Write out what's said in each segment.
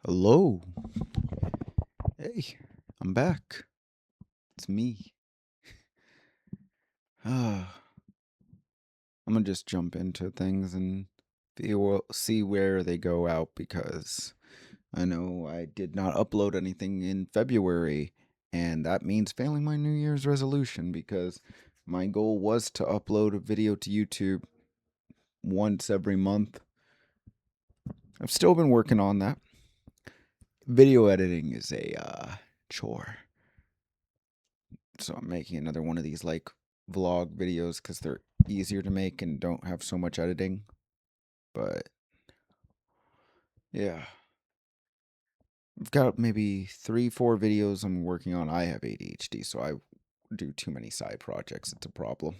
Hello. Hey, I'm back. It's me. I'm gonna just jump into things and see where they go out because I know I did not upload anything in February, and that means failing my New Year's resolution because my goal was to upload a video to YouTube once every month. I've still been working on that. Video editing is a chore. So I'm making another one of these like vlog videos because they're easier to make and don't have so much editing. But yeah, I've got maybe 3, 4 videos I'm working on. I have ADHD, so I do too many side projects. It's a problem.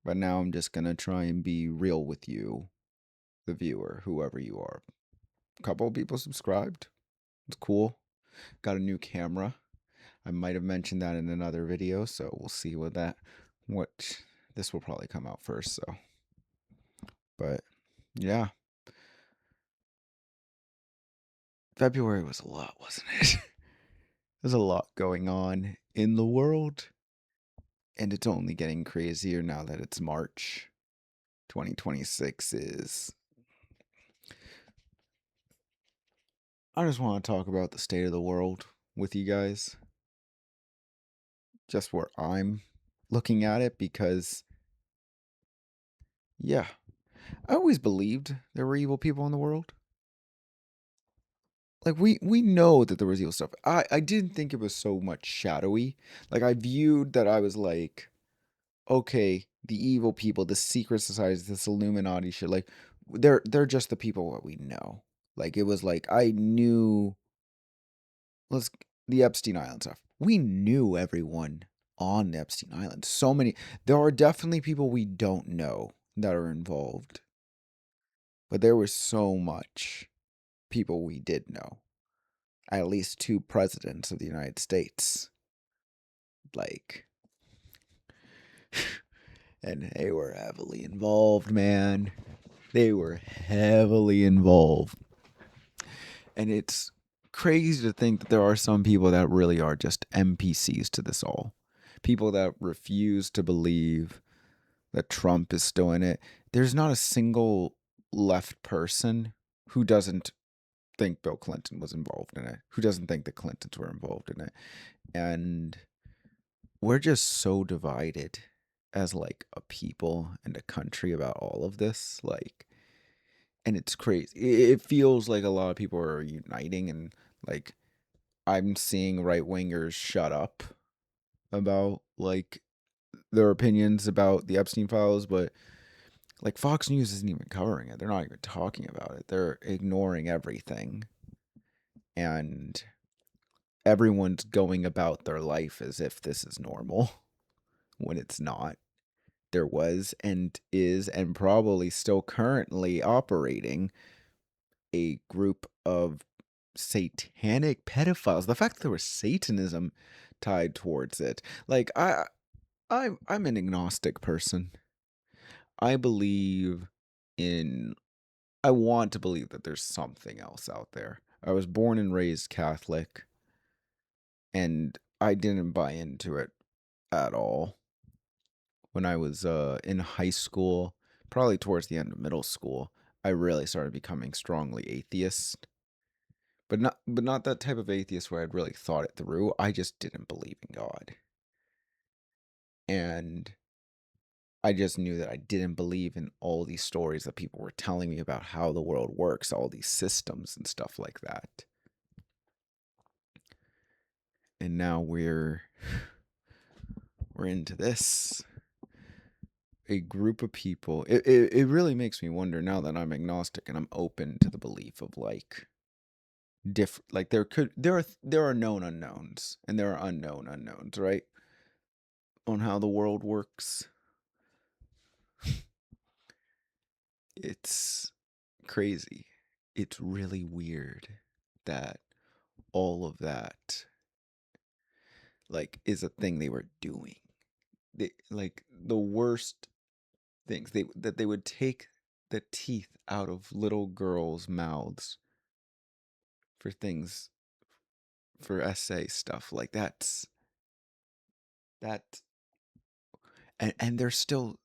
But now I'm just gonna try and be real with you, the viewer, whoever you are. A couple of people subscribed. It's cool. Got a new camera. I might have mentioned that in another video, so we'll see what this will probably come out first, so. But yeah, February was a lot, wasn't it? There's a lot going on in the world, and it's only getting crazier now that it's March. 2026 is. I just want to talk about the state of the world with you guys, just where I'm looking at it, because, yeah, I always believed there were evil people in the world. Like, we know that there was evil stuff. I didn't think it was so much shadowy. Like, I viewed that I was like, okay, the evil people, the secret societies, this Illuminati shit, like they're just the people that we know. Like it was like I knew let's the Epstein Island stuff. We knew everyone on the Epstein Island. So many there are definitely people we don't know that are involved. But there was so much people we did know. At least 2 presidents of the United States. Like and they were heavily involved, man. They were heavily involved. And it's crazy to think that there are some people that really are just NPCs to this all. People that refuse to believe that Trump is still in it. There's not a single left person who doesn't think Bill Clinton was involved in it, who doesn't think the Clintons were involved in it. And we're just so divided as like a people and a country about all of this. Like, and it's crazy. It feels like a lot of people are uniting, and like I'm seeing right wingers shut up about like their opinions about the Epstein files, but like Fox News isn't even covering it. They're not even talking about it. They're ignoring everything, and everyone's going about their life as if this is normal when it's not. There was and is and probably still currently operating a group of satanic pedophiles. The fact that there was Satanism tied towards it. Like I'm an agnostic person. I believe in I want to believe that there's something else out there. I was born and raised Catholic, and I didn't buy into it at all. When I was in high school, probably towards the end of middle school, I really started becoming strongly atheist. But not that type of atheist where I'd really thought it through. I just didn't believe in God. And I just knew that I didn't believe in all these stories that people were telling me about how the world works, all these systems and stuff like that. And now we're into this. A group of people. It really makes me wonder now that I'm agnostic and I'm open to the belief of like like there are known unknowns and there are unknown unknowns, right? On how the world works. It's crazy. It's really weird that all of that like is a thing they were doing. They like the worst things that they would take the teeth out of little girls' mouths for things, for essay stuff. Like that, and they're still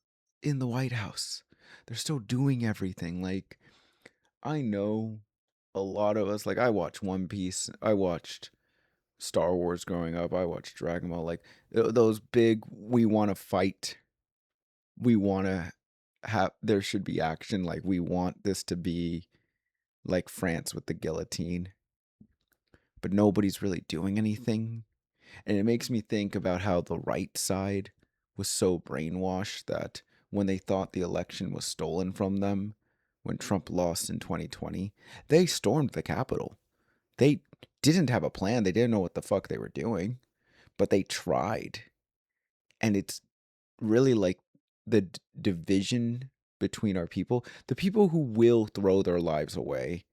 in the White House. They're still doing everything. Like, I know a lot of us, like, I watched One Piece, I watched Star Wars growing up, I watched Dragon Ball, like those big, we want to fight, we want to have, there should be action, like we want this to be like France with the guillotine, but nobody's really doing anything. And it makes me think about how the right side was so brainwashed that when they thought the election was stolen from them, when Trump lost in 2020, they stormed the Capitol. They didn't have a plan. They didn't know what the fuck they were doing, but they tried. And it's really like the division between our people, the people who will throw their lives away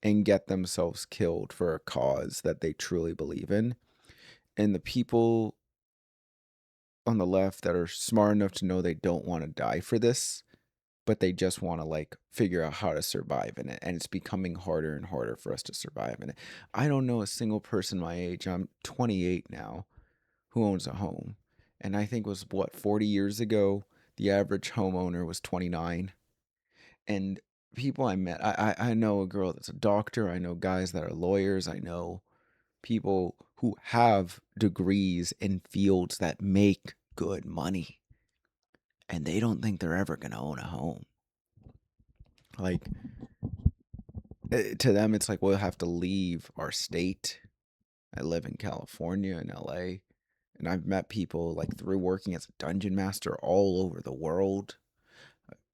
and get themselves killed for a cause that they truly believe in, and the people on the left that are smart enough to know they don't want to die for this, but they just want to like figure out how to survive in it. And it's becoming harder and harder for us to survive in it. I don't know a single person my age, I'm 28 now, who owns a home. And I think was what, 40 years ago, the average homeowner was 29. And people I met, I know a girl that's a doctor, I know guys that are lawyers, I know people who have degrees in fields that make good money, and they don't think they're ever going to own a home. Like, to them, it's like we'll have to leave our state. I live in California and LA, and I've met people like through working as a dungeon master all over the world.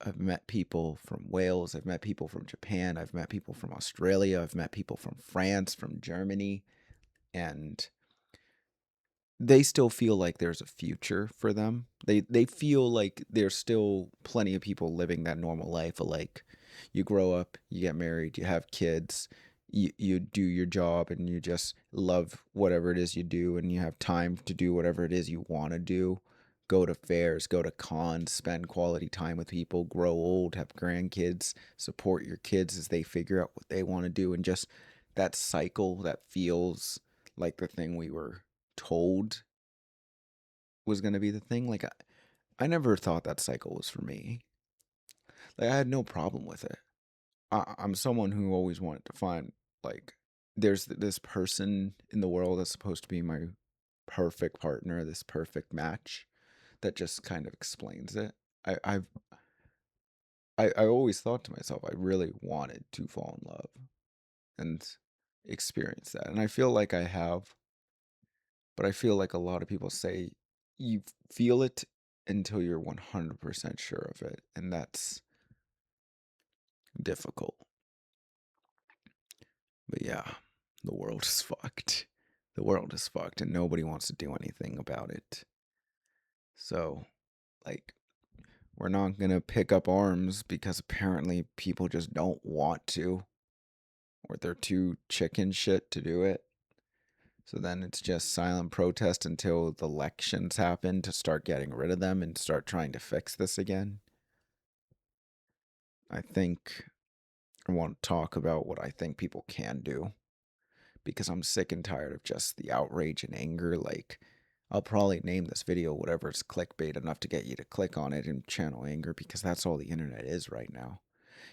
I've met people from Wales, I've met people from Japan, I've met people from Australia, I've met people from France, from Germany, and they still feel like there's a future for them. They feel like there's still plenty of people living that normal life of like you grow up, you get married, you have kids, you do your job and you just love whatever it is you do and you have time to do whatever it is you want to do. Go to fairs, go to cons, spend quality time with people, grow old, have grandkids, support your kids as they figure out what they want to do, and just that cycle that feels like the thing we were told was going to be the thing. Like, I never thought that cycle was for me. Like, I had no problem with it. I'm someone who always wanted to find, like, there's this person in the world that's supposed to be my perfect partner, this perfect match that just kind of explains it. I, I've, I always thought to myself, I really wanted to fall in love and experience that. And I feel like I have, but I feel like a lot of people say you feel it until you're 100% sure of it, and that's difficult. But yeah, the world is fucked. The world is fucked, and nobody wants to do anything about it. So, like, we're not gonna pick up arms because apparently people just don't want to, or they're too chicken shit to do it. So then it's just silent protest until the elections happen to start getting rid of them and start trying to fix this again. I think I want to talk about what I think people can do because I'm sick and tired of just the outrage and anger. Like, I'll probably name this video whatever it's clickbait enough to get you to click on it and channel anger because that's all the internet is right now.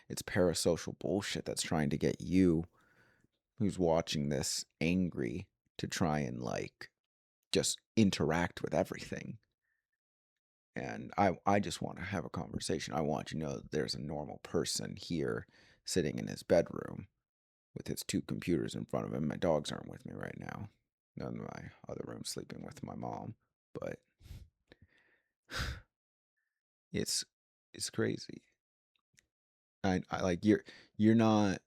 It's parasocial bullshit that's trying to get you, who's watching this, angry to try and, like, just interact with everything. And I just want to have a conversation. I want you to know that there's a normal person here sitting in his bedroom with his two computers in front of him. My dogs aren't with me right now. None in my other room sleeping with my mom. But it's it's crazy. I like you're not.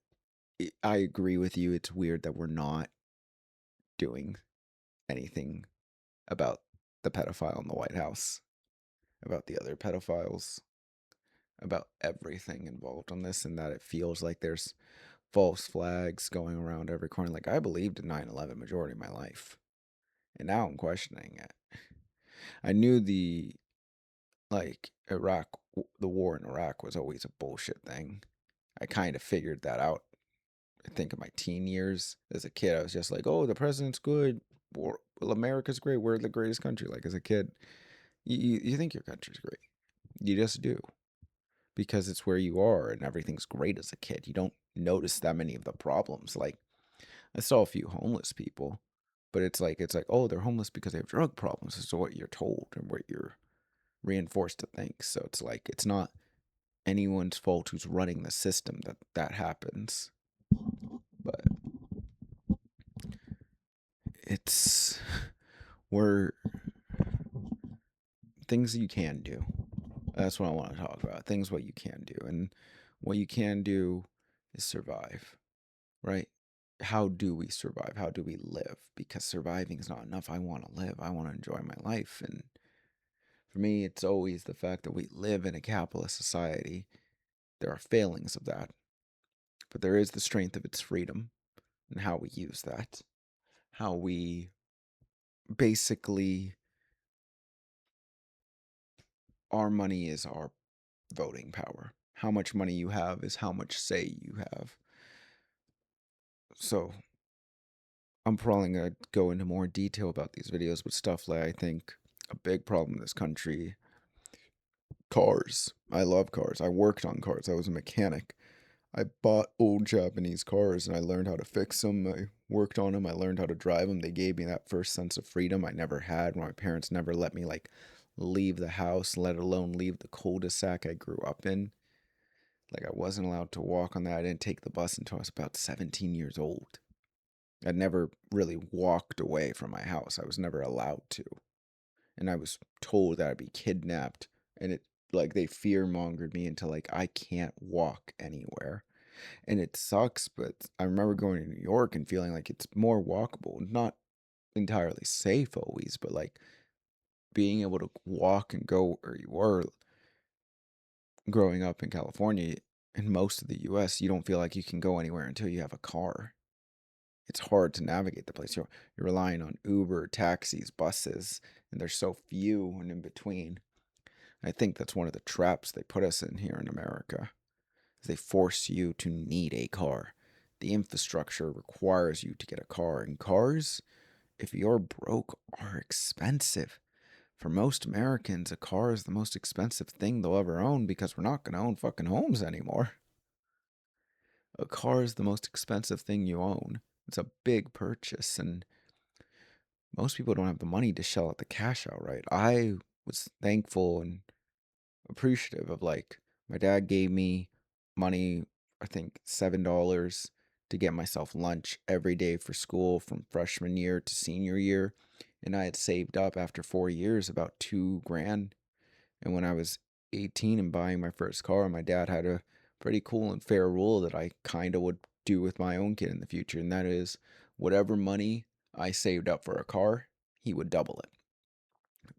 I agree with you. It's weird that we're not doing anything about the pedophile in the White House, about the other pedophiles, about everything involved on this, and that it feels like there's false flags going around every corner. Like, I believed in 9/11 majority of my life, and now I'm questioning it. I knew like the war in Iraq was always a bullshit thing. I kind of figured that out I think in my teen years as a kid, I was just like, oh, the president's good. Or, well, America's great. We're the greatest country. Like as a kid, you think your country's great. You just do because it's where you are and everything's great as a kid. You don't notice that many of the problems. Like I saw a few homeless people, but it's like oh, they're homeless because they have drug problems. This is what you're told and what you're reinforced to think. So it's like it's not anyone's fault who's running the system that happens. But it's where things you can do. That's what I want to talk about. Things what you can do. And what you can do is survive, right? How do we survive? How do we live? Because surviving is not enough. I want to live. I want to enjoy my life. And for me, it's always the fact that we live in a capitalist society. There are failings of that, but there is the strength of its freedom and how we use that. How we basically, our money is our voting power. How much money you have is how much say you have. So I'm probably going to go into more detail about these videos, but stuff like I think a big problem in this country, cars. I love cars. I worked on cars. I was a mechanic. I bought old Japanese cars and I learned how to fix them. I worked on them. I learned how to drive them. They gave me that first sense of freedom I never had. My parents never let me like leave the house, let alone leave the cul-de-sac I grew up in. Like I wasn't allowed to walk on that. I didn't take the bus until I was about 17 years old. I'd never really walked away from my house. I was never allowed to. And I was told that I'd be kidnapped. And it, like, they fear mongered me until, like, I can't walk anywhere. And it sucks, but I remember going to New York and feeling like it's more walkable. Not entirely safe always, but, like, being able to walk and go where you were growing up in California, in most of the US, you don't feel like you can go anywhere until you have a car. It's hard to navigate the place. You're relying on Uber, taxis, buses, and there's so few and in between. I think that's one of the traps they put us in here in America. Is they force you to need a car. The infrastructure requires you to get a car, and cars, if you're broke, are expensive. For most Americans, a car is the most expensive thing they'll ever own because we're not going to own fucking homes anymore. A car is the most expensive thing you own. It's a big purchase, and most people don't have the money to shell out the cash outright. I was thankful and appreciative of like my dad gave me money, I think $7 to get myself lunch every day for school from freshman year to senior year. And I had saved up after 4 years about 2 grand. And when I was 18 and buying my first car, my dad had a pretty cool and fair rule that I kind of would do with my own kid in the future. And that is whatever money I saved up for a car, he would double it.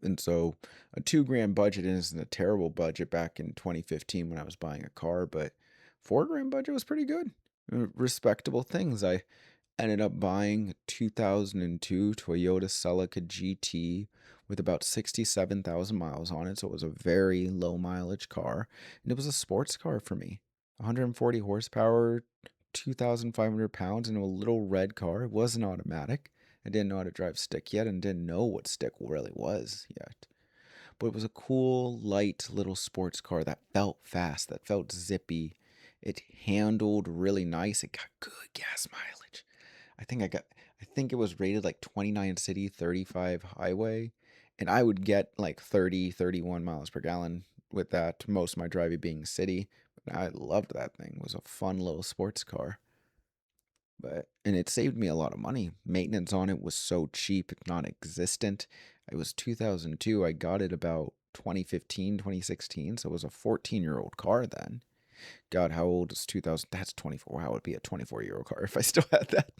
And so a 2 grand budget isn't a terrible budget back in 2015 when I was buying a car, but 4 grand budget was pretty good. Respectable things. I ended up buying a 2002 Toyota Celica GT with about 67,000 miles on it. So it was a very low mileage car. And it was a sports car for me. 140 horsepower, 2,500 pounds, and a little red car. It wasn't automatic. I didn't know how to drive stick yet and didn't know what stick really was yet. But it was a cool, light little sports car that felt fast, that felt zippy. It handled really nice. It got good gas mileage. I think it was rated like 29 city, 35 highway. And I would get like 30, 31 miles per gallon with that, most of my driving being city. But I loved that thing. It was a fun little sports car. And it saved me a lot of money. Maintenance on it was so cheap, it's non-existent. It was 2002. I got it about 2015, 2016, so it was a 14-year-old car then. God, how old is 2000? That's 24. Wow, it would be a 24-year-old car if I still had that.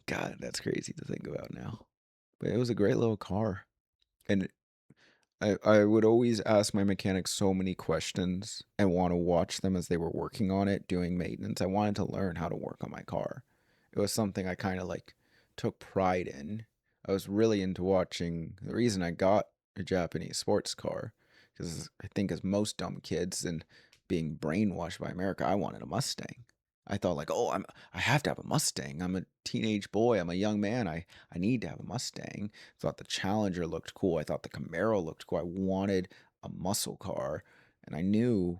God, that's crazy to think about now. But it was a great little car. And I would always ask my mechanics so many questions and want to watch them as they were working on it, doing maintenance. I wanted to learn how to work on my car. It was something I kind of like took pride in. I was really into watching. The reason I got a Japanese sports car, because I think as most dumb kids and being brainwashed by America, I wanted a Mustang. I thought like, oh, I have to have a Mustang. I'm a teenage boy. I'm a young man. I need to have a Mustang. Thought the Challenger looked cool. I thought the Camaro looked cool. I wanted a muscle car, and I knew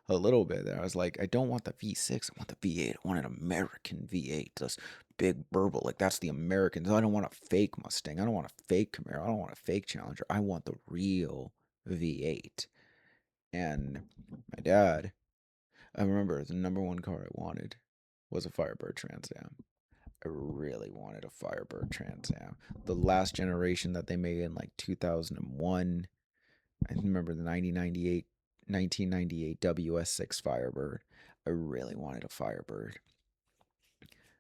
a little bit there. I was like, I don't want the V6. I want the V8. I want an American V8. This big burble. Like that's the Americans. I don't want a fake Mustang. I don't want a fake Camaro. I don't want a fake Challenger. I want the real V8. And my dad, I remember the number one car I wanted was a Firebird Trans Am. I really wanted a Firebird Trans Am. The last generation that they made in like 2001. I remember the 1998 WS6 Firebird. I really wanted a Firebird.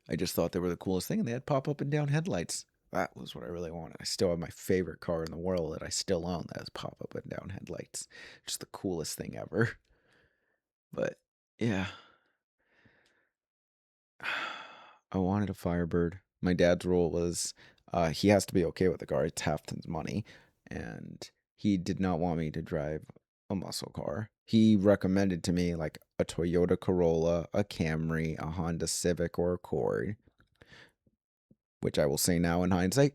I just thought they were the coolest thing, and they had pop up and down headlights. That was what I really wanted. I still have my favorite car in the world that I still own that has pop up and down headlights. Just the coolest thing ever. But yeah, I wanted a Firebird. My dad's rule was he has to be okay with the car. It's half his money. And he did not want me to drive a muscle car. He recommended to me like a Toyota Corolla, a Camry, a Honda Civic, or Accord, which I will say now in hindsight,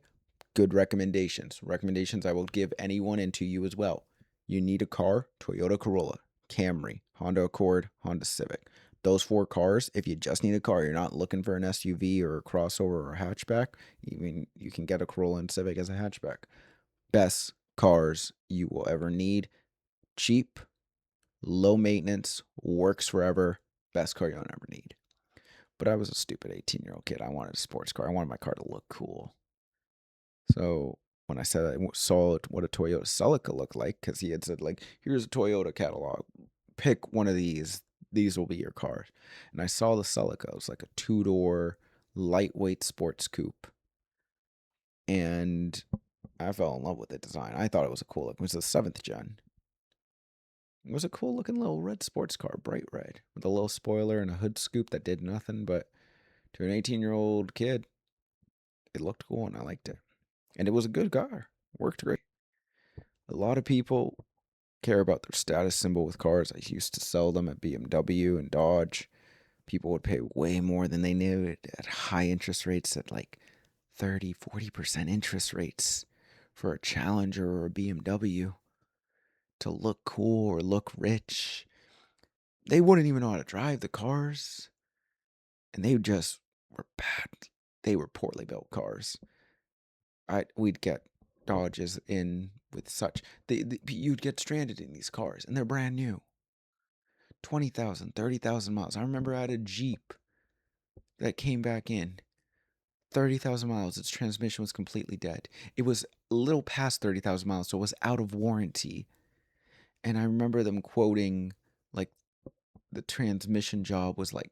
good recommendations. Recommendations I will give anyone and to you as well. You need a car, Toyota Corolla, Camry, Honda Accord, Honda Civic. Those four cars, if you just need a car, you're not looking for an SUV or a crossover or a hatchback, even you can get a Corolla and Civic as a hatchback. Best cars you will ever need. Cheap, low maintenance, works forever. Best car you'll ever need. But I was a stupid 18-year-old kid. I wanted a sports car. I wanted my car to look cool. So when I said I saw what a Toyota Celica looked like, because he had said like, here's a Toyota catalog, pick one of these. These will be your cars. And I saw the Celica. It was like a two-door, lightweight sports coupe, and I fell in love with the design. I thought it was a cool look. It was the seventh gen. It was a cool looking little red sports car, bright red, with a little spoiler and a hood scoop that did nothing. But to an 18-year-old kid, it looked cool and I liked it. And it was a good car. Worked great. A lot of people care about their status symbol with cars. I used to sell them at BMW and Dodge. People would pay way more than they knew at high interest rates, at like 30-40% interest rates for a Challenger or a BMW to look cool or look rich. They wouldn't even know how to drive the cars, and they just were bad. They were poorly built cars. We'd get Dodges in with such you'd get stranded in these cars, and they're brand new. 20,000, 30,000 miles. I remember I had a Jeep that came back in 30,000 miles. Its transmission was completely dead. It was a little past 30,000 miles, so it was out of warranty. And I remember them quoting like the transmission job was like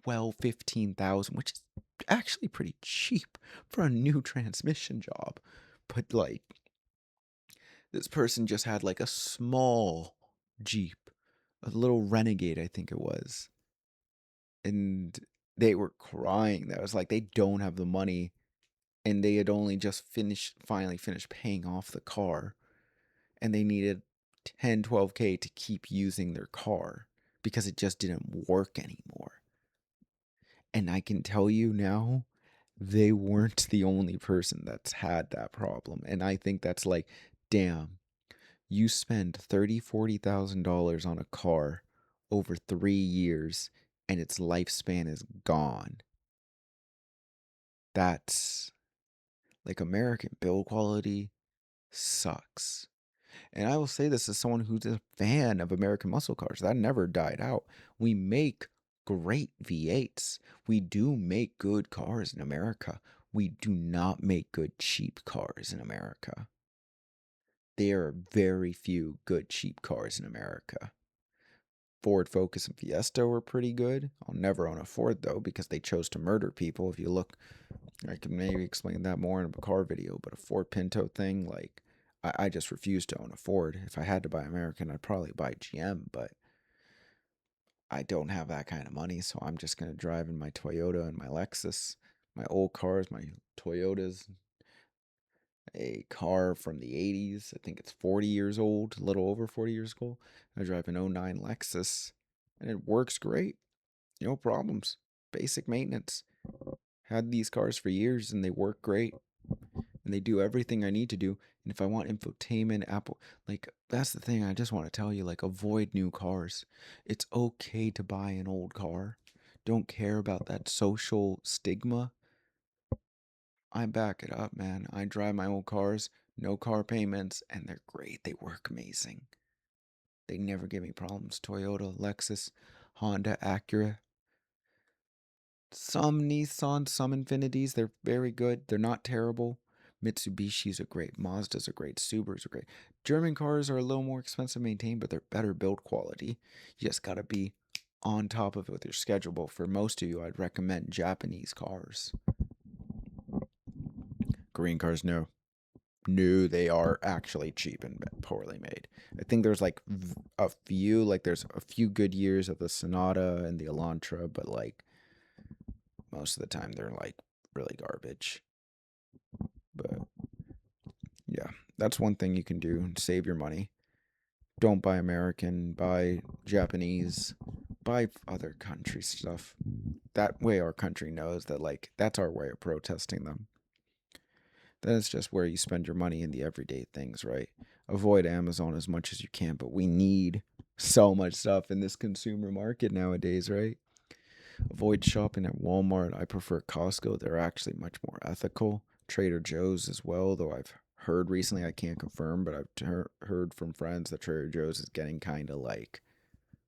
12, 15,000, which is actually pretty cheap for a new transmission job. But like this person just had like a small Jeep, a little Renegade, I think it was. And they were crying. That was like they don't have the money, and they had only just finally finished paying off the car, and they needed 10, 12K to keep using their car because it just didn't work anymore. And I can tell you now, they weren't the only person that's had that problem. And I think that's like, damn, you spend $30,000-$40,000 on a car over 3 years and its lifespan is gone. That's like American build quality sucks. And I will say this as someone who's a fan of American muscle cars. That never died out. We make great V8s. We do make good cars in America. We do not make good cheap cars in America. There are very few good cheap cars in America. Ford Focus and Fiesta were pretty good. I'll never own a Ford though because they chose to murder people. If you look, I can maybe explain that more in a car video, but a Ford Pinto thing, like I just refuse to own a Ford. If I had to buy American, I'd probably buy GM, but I don't have that kind of money, so I'm just gonna drive in my Toyota and my Lexus. My old cars, my Toyotas, a car from the 80s. I think it's 40 years old, a little over 40 years old. I drive an '09 Lexus, and it works great. No problems. Basic maintenance. Had these cars for years and they work great and they do everything I need to do. And if I want infotainment, Apple, like that's the thing I just want to tell you, like avoid new cars. It's okay to buy an old car. Don't care about that social stigma. I back it up, man. I drive my old cars, no car payments, and they're great. They work amazing. They never give me problems. Toyota, Lexus, Honda, Acura, some Nissans, some Infinities, they're very good. They're not terrible. Mitsubishis are great. Mazdas are great. Subarus are great. German cars are a little more expensive to maintain, but they're better build quality. You just got to be on top of it with your schedule. But for most of you, I'd recommend Japanese cars. Korean cars, no. No, they are actually cheap and poorly made. I think there's like a few, like there's a few good years of the Sonata and the Elantra, but like most of the time they're like really garbage. But yeah, that's one thing you can do. Save your money. Don't buy American, buy Japanese, buy other country stuff. That way our country knows that like that's our way of protesting them. Then it's just where you spend your money in the everyday things, right? Avoid Amazon as much as you can, but we need so much stuff in this consumer market nowadays, right? Avoid shopping at Walmart. I prefer Costco. They're actually much more ethical. Trader Joe's as well, though I've heard recently, I can't confirm, but I've heard from friends that Trader Joe's is getting kind of like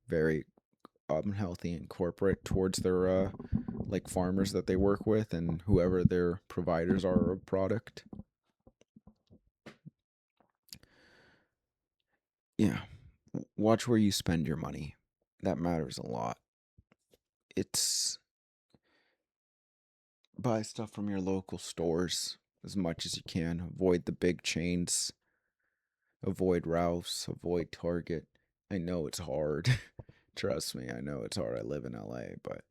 very unhealthy and corporate towards their like farmers that they work with and whoever their providers are of product. Yeah. Watch where you spend your money. That matters a lot. It's buy stuff from your local stores as much as you can. Avoid the big chains. Avoid Ralph's. Avoid Target. I know it's hard. Trust me, I know it's hard. I live in LA, but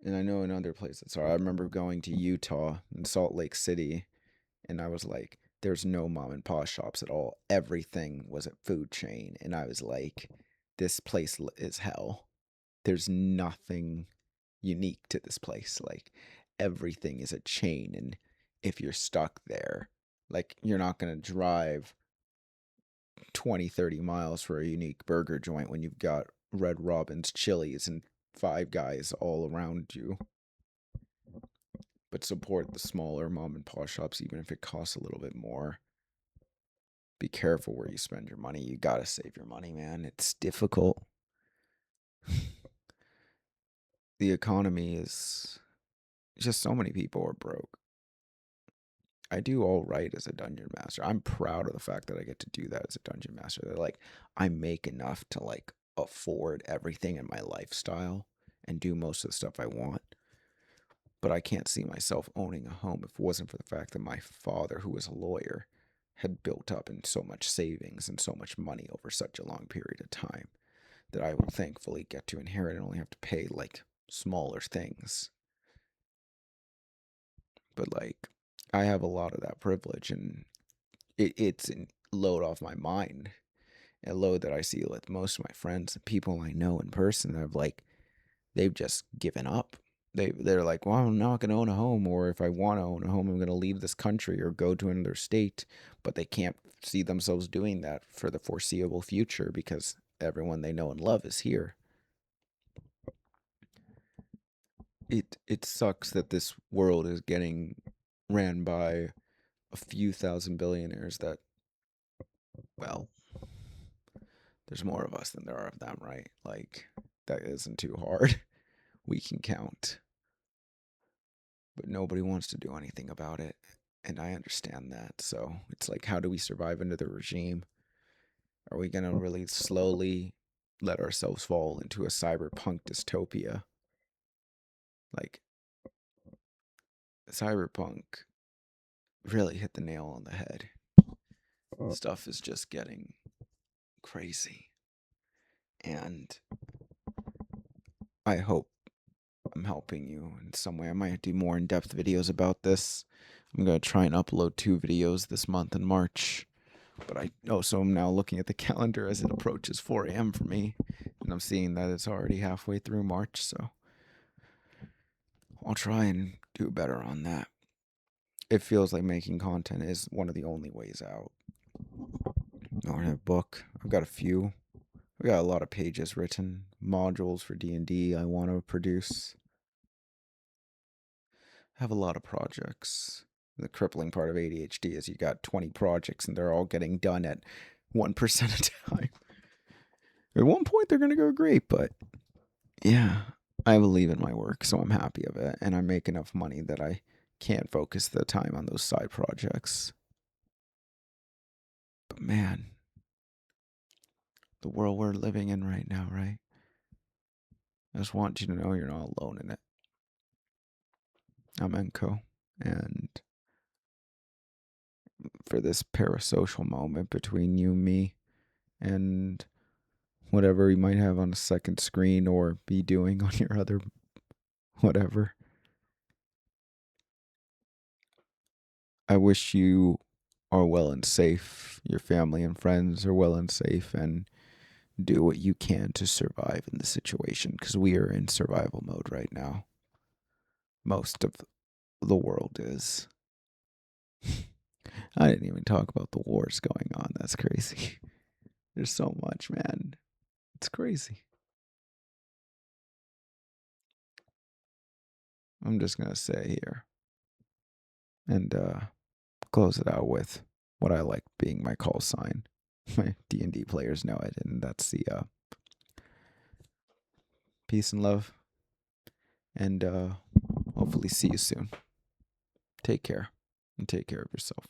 and I know in other places it's hard. I remember going to Utah and Salt Lake City, and I was like, there's no mom and pop shops at all. Everything was a food chain, and I was like, this place is hell. There's nothing unique to this place. Like everything is a chain, and if you're stuck there, like you're not going to drive 20, 30 miles for a unique burger joint when you've got Red Robin's, Chili's, and Five Guys all around you. But support the smaller mom and pop shops, even if it costs a little bit more. Be careful where you spend your money. You gotta save your money, man. It's difficult. The economy is just so many people are broke. I do all right as a dungeon master. I'm proud of the fact that I get to do that as a dungeon master. They're like, I make enough to like afford everything in my lifestyle and do most of the stuff I want. But I can't see myself owning a home if it wasn't for the fact that my father, who was a lawyer, had built up in so much savings and so much money over such a long period of time that I will thankfully get to inherit and only have to pay like smaller things. But like, I have a lot of that privilege, and it's a load off my mind. A load that I see with most of my friends and people I know in person that have like they've just given up. They're like, well, I'm not gonna own a home, or if I want to own a home, I'm gonna leave this country or go to another state. But they can't see themselves doing that for the foreseeable future because everyone they know and love is here. It sucks that this world is getting ran by a few thousand billionaires that, well, there's more of us than there are of them, right? Like, that isn't too hard. We can count. But nobody wants to do anything about it. And I understand that. So it's like, how do we survive under the regime? Are we going to really slowly let ourselves fall into a cyberpunk dystopia? Like, cyberpunk really hit the nail on the head. Stuff is just getting crazy. And I hope I'm helping you in some way. I might do more in-depth videos about this. I'm going to try and upload 2 videos this month in March. But I also am now looking at the calendar as it approaches 4 a.m. for me. And I'm seeing that it's already halfway through March, so I'll try and do better on that. It feels like making content is one of the only ways out. I don't have a book. I've got a few. I've got a lot of pages written, modules for D&D I want to produce. I have a lot of projects. The crippling part of ADHD is you got 20 projects and they're all getting done at 1% a time. At one point, they're going to go great, but yeah, I believe in my work, so I'm happy of it. And I make enough money that I can't focus the time on those side projects. But man, the world we're living in right now, right? I just want you to know you're not alone in it. I'm Enko, and for this parasocial moment between you and me and whatever you might have on a second screen or be doing on your other whatever, I wish you are well and safe. Your family and friends are well and safe, and do what you can to survive in the situation, because we are in survival mode right now. Most of the world is. I didn't even talk about the wars going on. That's crazy. There's so much, man. It's crazy. I'm just going to say here and close it out with what I like being my call sign. My D&D players know it, and that's the peace and love. And hopefully see you soon. Take care, and take care of yourself.